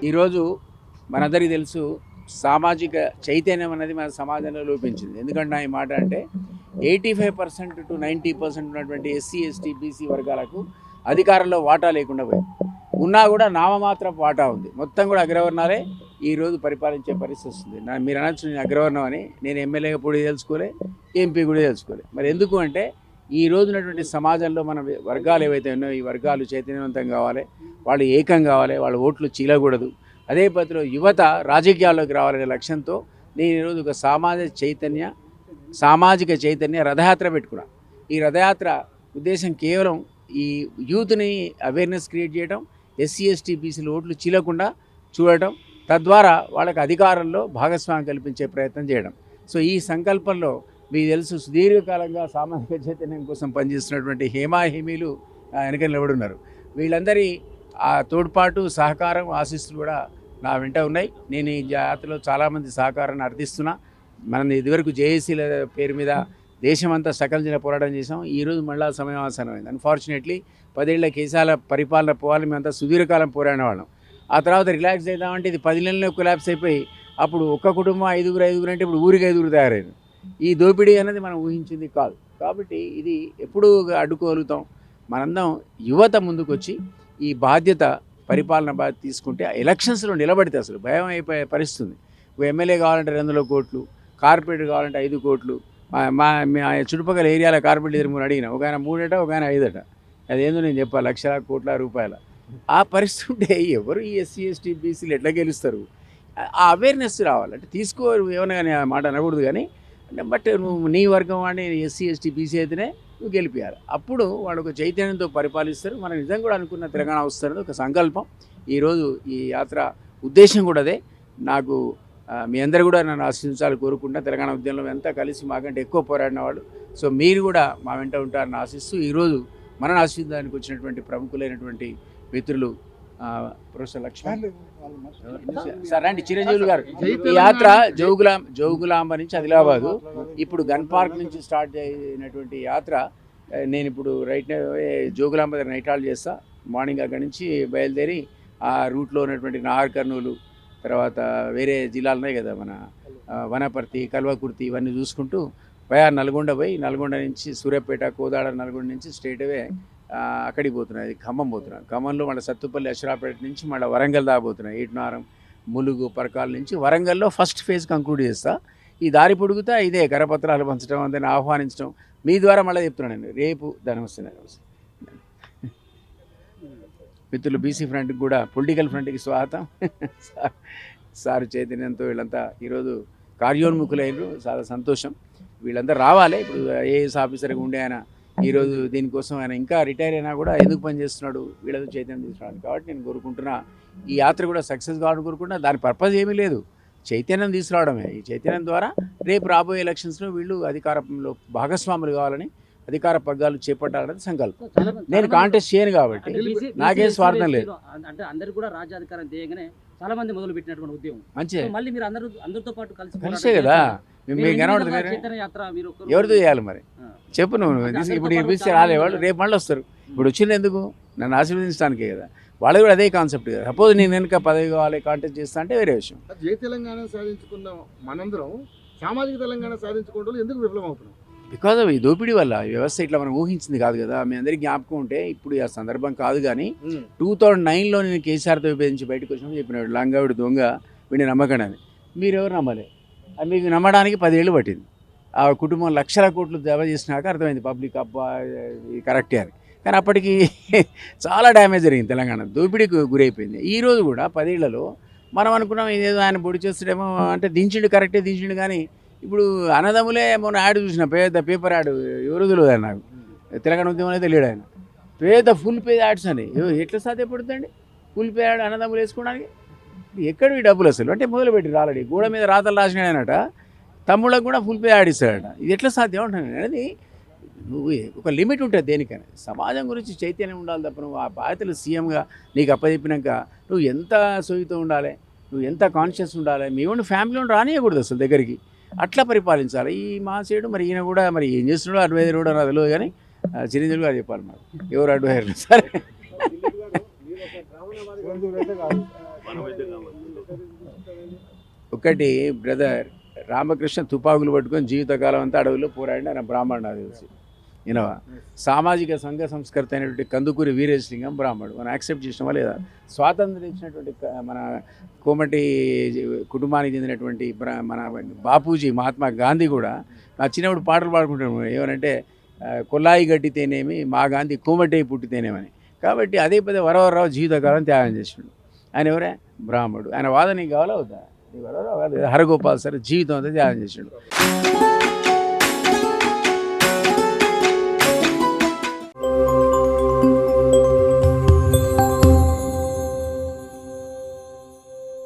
ఈరోజు మనందరికీ తెలుసు సామాజిక చైతన్యం అనేది మన సమాజంలో లోపించింది. ఎందుకంటే ఈ మాట అంటే 85% to 90% ఉన్నటువంటి ఎస్సీ ఎస్టీ బీసీ వర్గాలకు అధికారంలో వాటా లేకుండా పోయింది. ఉన్నా కూడా నామమాత్రం వాటా ఉంది. మొత్తం కూడా అగ్రవర్ణాలే ఈరోజు పరిపాలించే పరిస్థితి వస్తుంది. మీరు అనొచ్చు నేను అగ్రవర్ణం అని. నేను ఎమ్మెల్యేగా కూడా తెలుసుకోలే, ఎంపీ కూడా తెలుసుకోలే. మరి ఎందుకు అంటే ఈ రోజునటువంటి సమాజంలో మన వర్గాలు ఏవైతే ఉన్నాయో ఈ వర్గాలు చైతన్యవంతం కావాలి, వాళ్ళు ఏకం కావాలి, వాళ్ళ ఓట్లు చీలకూడదు. అదే పద్ధతిలో యువత రాజకీయాల్లోకి రావాలనే లక్ష్యంతో నేను ఈరోజు ఒక సామాజిక చైతన్య రథయాత్ర పెట్టుకున్నాను. ఈ రథయాత్ర ఉద్దేశం కేవలం ఈ యూత్ని అవేర్నెస్ క్రియేట్ చేయడం, ఎస్సీ ఎస్టీ బీసీల ఓట్లు చీలకుండా చూడటం, తద్వారా వాళ్ళకి అధికారంలో భాగస్వామ్యం కల్పించే ప్రయత్నం చేయడం. సో ఈ సంకల్పంలో మీకు తెలుసు సుదీర్ఘకాలంగా సామాజిక చైతన్యం కోసం పనిచేస్తున్నటువంటి హేమీలు వెనక నిలబడున్నారు. వీళ్ళందరి తోడ్పాటు, సహకారం, ఆశీస్సులు కూడా నా వెంట ఉన్నాయి. నేను ఈ జాతరలో చాలామంది సహకారాన్ని అర్థిస్తున్నా. మనం ఇదివరకు జేఏసీల పేరు మీద దేశమంతా సకల జన పోరాటం చేసాం. ఈరోజు మళ్ళా సమయం ఆసనమైంది. అన్ఫార్చునేట్లీ 10 ఏళ్ల కేసాల పరిపాలన పోవాలి, మేమంతా సుదీర్ఘకాలం పోరాడిన వాళ్ళం. ఆ తర్వాత రిలాక్స్ అవుతామంటే ఇది 10 నెలల్లో కొలాప్స్ అయిపోయి అప్పుడు ఒక్క కుటుంబం ఐదుగురు అంటే ఇప్పుడు ఊరికి 5 తయారైంది. ఈ దోపిడీ అనేది మనం ఊహించింది కాదు. కాబట్టి ఇది ఎప్పుడు అడ్డుకోగలుగుతాం? మనందరం యువత ముందుకొచ్చి ఈ పరిపాలన బాధ్యత తీసుకుంటే ఎలక్షన్స్లో నిలబడితే అసలు భయం అయిపోయే పరిస్థితుంది. ఎమ్మెల్యే కావాలంటే 200 కోట్లు, కార్పొరేటర్ కావాలంటే 5 కోట్లు. మా చుట్టుపక్కల ఏరియాల కార్పొరేటర్ 3 అడిగిన, ఒక ఆయన 3 ఒక ఆయన 5 అదేందో నేను చెప్పాలి, లక్షల కోట్ల రూపాయల. ఆ పరిస్థితి ఉంటే ఎవరు ఈ ఎస్సీ ఎస్టీ బీసీలు ఎట్లా గెలుస్తారు? ఆ అవేర్నెస్ రావాలంటే తీసుకోరు. ఏమైనా కానీ ఆ మాట అనకూడదు కానీ, బట్ నువ్వు నీ వర్గం వాడిని ఎస్సీ ఎస్టీ బీసీ అయితేనే నువ్వు గెలిపించాలి. అప్పుడు వాడు ఒక చైతన్యంతో పరిపాలిస్తారు. మనం నిజం కూడా అనుకున్న తెలంగాణ వస్తుంది ఒక సంకల్పం. ఈరోజు ఈ యాత్ర ఉద్దేశం కూడా అదే. నాకు మీ అందరూ కూడా నన్ను ఆశీర్వదించాలని కోరుకుంటా. తెలంగాణ ఉద్యమంలో అంతా కలిసి మాకంటే ఎక్కువ పోరాడిన వాళ్ళు. సో మీరు కూడా మా వెంట ఉంటారని ఆశిస్తూ ఈరోజు మనను ఆశీర్వదించడానికి వచ్చినటువంటి ప్రముఖులైనటువంటి మిత్రులు ప్రొఫెసర్ లక్ష్మణ్ సార్ అండి, చిరంజీవులు గారు. ఈ యాత్ర జోగులాంబ నుంచి ఆదిలాబాదు, ఇప్పుడు గన్ పార్క్ నుంచి స్టార్ట్ అయినటువంటి యాత్ర. నేను ఇప్పుడు జోగులాంబ దగ్గర నైట్ హాల్ట్ చేస్తా. మార్నింగ్ అక్కడి నుంచి బయలుదేరి ఆ రూట్లో ఉన్నటువంటి నాగర్ కర్నూలు, తర్వాత వేరే జిల్లాలు ఉన్నాయి కదా, మన వనపర్తి, కల్వకుర్తి, ఇవన్నీ చూసుకుంటూ నల్గొండ పోయి, నల్గొండ నుంచి సూర్యాపేట, కోదాడ, నల్గొండ నుంచి స్ట్రైట్ అవే అక్కడికి పోతున్నాయి. ఖమ్మం పోతున్నాను. ఖమ్మంలో మళ్ళీ సత్తుపల్లి, అషరాపేట నుంచి మళ్ళీ వరంగల్ దాబోతున్నాయి. ఏటునారం, ములుగు, పరకాల నుంచి వరంగల్లో ఫస్ట్ ఫేజ్ కంక్లూడ్ చేస్తా. ఈ దారి పొడుగుతా ఇదే కరపత్రాలు పంచడం, అందరిని ఆహ్వానించడం. మీ ద్వారా మళ్ళీ చెప్తున్నాను నేను రేపు ధనవస్తే మిత్రులు బీసీ ఫ్రంట్కి కూడా, పొలిటికల్ ఫ్రంట్కి స్వాగతం. సార్ చైతన్యంతో వీళ్ళంతా ఈరోజు కార్యోన్ముఖులైనరు. చాలా సంతోషం. వీళ్ళంతా రావాలి. ఇప్పుడు ఐఏఎస్ ఆఫీసర్గా ఉండే ఆయన ఈరోజు దీనికోసం ఆయన ఇంకా రిటైర్ అయినా కూడా ఎందుకు పనిచేస్తున్నాడు? వీళ్ళతో చైతన్యం తీసుకురావాలి. కాబట్టి నేను కోరుకుంటున్నా ఈ యాత్ర కూడా సక్సెస్ కావాలని కోరుకుంటున్నా. దాని పర్పస్ ఏమీ లేదు, చైతన్యం తీసుకురావడమే. ఈ చైతన్యం ద్వారా రేపు రాబోయే ఎలక్షన్స్లో వీళ్ళు అధికారంలో భాగస్వాములు కావాలని, అధికార పగ్గాలు చేపట్టాలనేది సంకల్పం. నేను కాంటెస్ట్ చేయను కాబట్టి నాకే స్వార్థం లేదు. అంటే అందరు కూడా రాజ్యాధికారం చేయగానే చాలా మంది మొదలు పెట్టినటువంటి ఉద్యమం మంచిగా, మళ్ళీ మీరు అందరితో పాటు కలిసే కదా మీకు కనబడుతుంది. ఎవరితో చేయాలి మరి చెప్పు నువ్వు? ఇప్పుడు పిలిస్తే రాలేవాళ్ళు, రేపు మళ్ళీ వస్తారు. ఇప్పుడు వచ్చింది ఎందుకు? నన్ను ఆశీర్వదించడానికే కదా. వాళ్ళది కూడా అదే కాన్సెప్ట్ కదా. సపోజ్ నేను వెనుక పదవి కావాలి, కాంటెస్ట్ చేస్తా అంటే వేరే విషయం. జై తెలంగాణ సాధించుకున్న మనందరం సామాజిక తెలంగాణ సాధించుకోవడం ఎందుకు విఫలం అవుతున్నాం? బికాజ్ ఆఫ్ ఈ దోపిడీ వల్ల. ఈ వ్యవస్థ ఇట్లా మనం ఊహించింది కాదు కదా. మీ అందరికీ జ్ఞాపకం ఉంటే ఇప్పుడు ఆ సందర్భం కాదు కానీ 2009లో నేను కేసీఆర్తో విభేదించి బయటకు వచ్చినప్పుడు చెప్పినాడు, లంగావిడి దొంగ, వీడిని నమ్మకండి అని. మీరెవరు నమ్మలే. అది మీకు నమ్మడానికి 10 ఏళ్ళు పట్టింది. ఆ కుటుంబం లక్షల కోట్లు జమ చేసినాక అర్థమైంది పబ్లిక్ అబ్బా కరెక్టే అని. కానీ అప్పటికి చాలా డ్యామేజ్ జరిగింది. తెలంగాణ దోపిడీకి గురైపోయింది. ఈరోజు కూడా 10 ఏళ్లలో మనం అనుకున్నాం ఇదేదో ఆయన పొడి చేస్తాడేమో అంటే దించిండు, కరెక్టే దించిండు. కానీ ఇప్పుడు అన్నదమ్ములే మొన్న యాడ్ చూసిన, పెద్ద పేపర్ యాడ్, ఎవరు తెలియదు నాకు, తెలంగాణ ఉద్యమం అయితే లేడు ఆయన. పెద్ద ఫుల్ పేజ్ యాడ్స్ అని ఎట్లా సాధ్యపడుతుందండి? ఫుల్ పే యాడ్ అన్నదమ్ములు వేసుకోవడానికి ఎక్కడివి డబ్బులు అసలు? అంటే మొదలుపెట్టి ఆల్రెడీ గోడ మీద రాతలు రాసినాడనట, తమ్ముళ్ళకు కూడా ఫుల్ పే యాడ్ ఇస్తాడట. ఇది ఎట్లా సాధ్యం అంటాను అనేది. నువ్వు ఒక లిమిట్ ఉంటుంది దేనికైనా. సమాజం గురించి చైతన్యం ఉండాలి తప్ప నువ్వు ఆ బాధ్యతలు సీఎంగా నీకు అప్పచెప్పినాక నువ్వు ఎంత సొయ్యితో ఉండాలి, నువ్వు ఎంత కాన్షియస్ ఉండాలి. మీ వాడిని ఫ్యామిలీని రానియకూడదు అసలు దగ్గరికి. అట్లా పరిపాలించాలి. ఈ మా సైడు మరి ఈయన కూడా మరి ఏం చేస్తున్నాడో అడ్వైజర్ కూడా నాకు తెలియదు కానీ చిరంజీవి గారు చెప్పాలి. మరి ఎవరు అడ్వైజర్? సరే ఒకటి బ్రదర్ రామకృష్ణ తుపాకులు పట్టుకొని జీవితకాలం అంతా అడవిలో పోరాడిన ఆయన బ్రాహ్మణుడు నాకు తెలిసి వినవా. సామాజిక సంఘ సంస్కర్త అయినటువంటి కందుకూరి వీరేశలింగం బ్రాహ్మణుడు. మనం యాక్సెప్ట్ చేసినవా లేదా? స్వాతంత్రం ఇచ్చినటువంటి మన కోమటి కుటుంబానికి చెందినటువంటి మన బాపూజీ మహాత్మా గాంధీ కూడా నా చిన్నప్పుడు పాటలు పాడుకుంటాడు ఏమనంటే కొల్లాయి గట్టితేనేమి మా గాంధీ కోమటి పుట్టితేనేమని. కాబట్టి అదే పదే వరవరరావు జీవితకాలం త్యాగం చేసినాడు. ఆయన ఎవరే? బ్రాహ్మణుడు. ఆయన వాదన నీకు కావాలా వద్దా? వరవరావు కాదు, హరగోపాల్ సార్ జీవితం అంతా త్యాగం చేసినాడు.